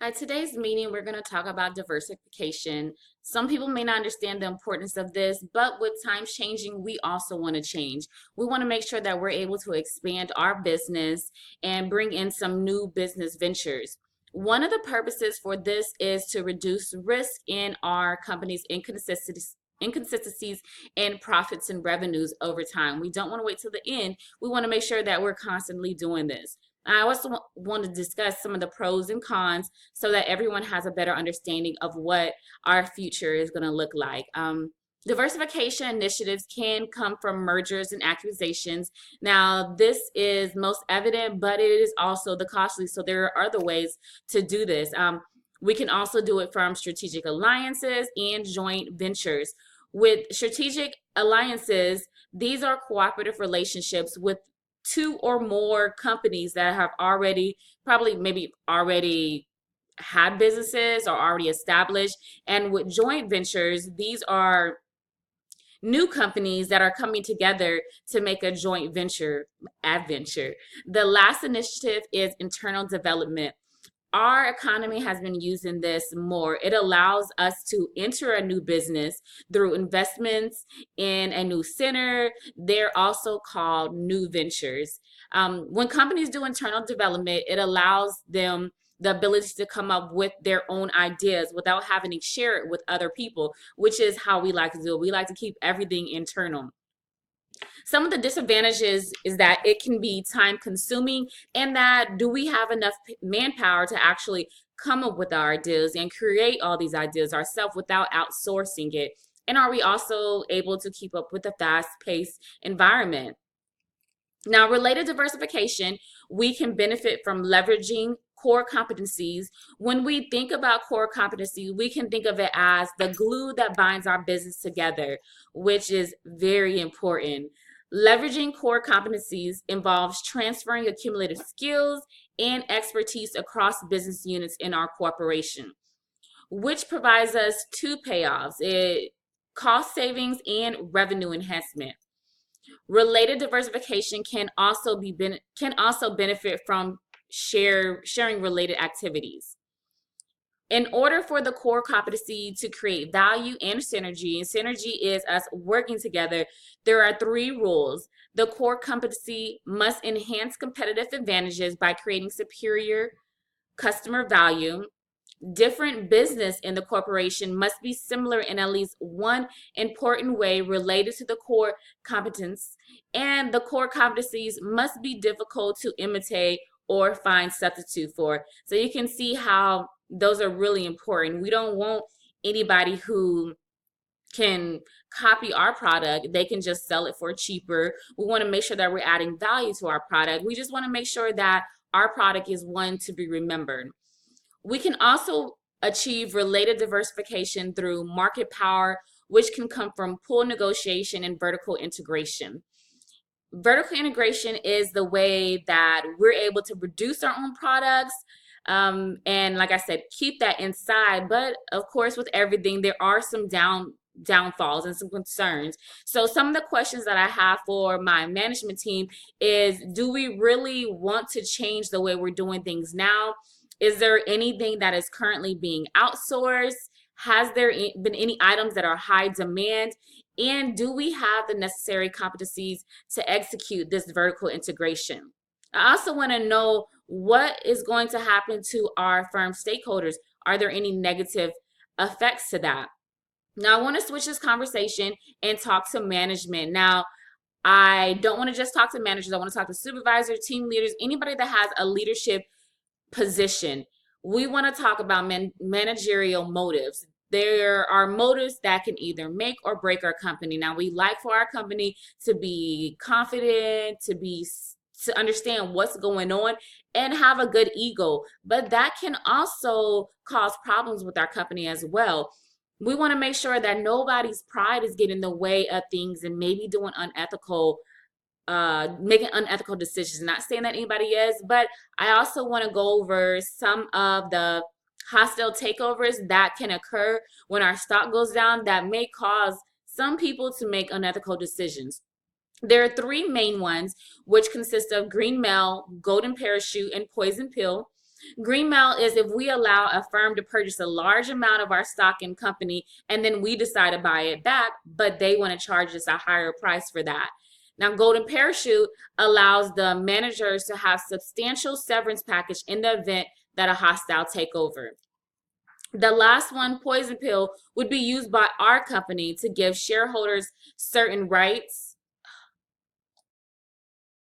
At today's meeting, we're going to talk about diversification. Some people may not understand the importance of this, but with times changing, we also want to change. We want to make sure that we're able to expand our business and bring in some new business ventures. One of the purposes for this is to reduce risk in our company's inconsistencies in profits and revenues over time. We don't want to wait till the end. We want to make sure that we're constantly doing this. I also want to discuss some of the pros and cons so that everyone has a better understanding of what our future is going to look like. Diversification initiatives can come from mergers and acquisitions. Now, this is most evident, but it is also the costly. So there are other ways to do this. We can also do it from strategic alliances and joint ventures. With strategic alliances, these are cooperative relationships with two or more companies that have already probably maybe already had businesses or already established. And with joint ventures, these are new companies that are coming together to make a joint venture adventure. The last initiative is internal development. Our economy has been using this more. It allows us to enter a new business through investments in a new center. They're also called new ventures. When companies do internal development, it allows them the ability to come up with their own ideas without having to share it with other people, which is how we like to do it. We like to keep everything internal. Some of the disadvantages is that it can be time consuming, and that do we have enough manpower to actually come up with our ideas and create all these ideas ourselves without outsourcing it? And are we also able to keep up with the fast paced environment? Now, related diversification, we can benefit from leveraging core competencies. When we think about core competency, we can think of it as the glue that binds our business together, which is very important. Leveraging core competencies involves transferring accumulated skills and expertise across business units in our corporation, which provides us two payoffs: cost savings and revenue enhancement. Related diversification can also benefit from sharing related activities. In order for the core competency to create value and synergy is us working together, there are three rules. The core competency must enhance competitive advantages by creating superior customer value. Different business in the corporation must be similar in at least one important way related to the core competence, and the core competencies must be difficult to imitate or find substitute for. So you can see how those are really important. We don't want anybody who can copy our product. They can just sell it for cheaper. We want to make sure that we're adding value to our product. We just want to make sure that our product is one to be remembered. We can also achieve related diversification through market power, which can come from pool negotiation and vertical integration. Vertical integration is the way that we're able to produce our own products, and like I said, keep that inside. But of course, with everything, there are some downfalls and some concerns. So some of the questions that I have for my management team is, do we really want to change the way we're doing things now? Is there anything that is currently being outsourced? Has there been any items that are high demand? And do we have the necessary competencies to execute this vertical integration? I also want to know what is going to happen to our firm stakeholders. Are there any negative effects to that? Now, I want to switch this conversation and talk to management. Now, I don't want to just talk to managers. I want to talk to supervisors, team leaders, anybody that has a leadership position. We want to talk about managerial motives. There are motives that can either make or break our company. Now, we like for our company to be confident, to understand what's going on and have a good ego, but that can also cause problems with our company as well. We want to make sure that nobody's pride is getting in the way of things and maybe doing making unethical decisions. Not saying that anybody is, but I also want to go over some of the hostile takeovers that can occur when our stock goes down that may cause some people to make unethical decisions. There are three main ones, which consist of green mail, golden parachute, and poison pill. Greenmail is if we allow a firm to purchase a large amount of our stock in company and then we decide to buy it back, but they want to charge us a higher price for that. Now, Golden Parachute allows the managers to have substantial severance package in the event that a hostile takeover. The last one, Poison Pill, would be used by our company to give shareholders certain rights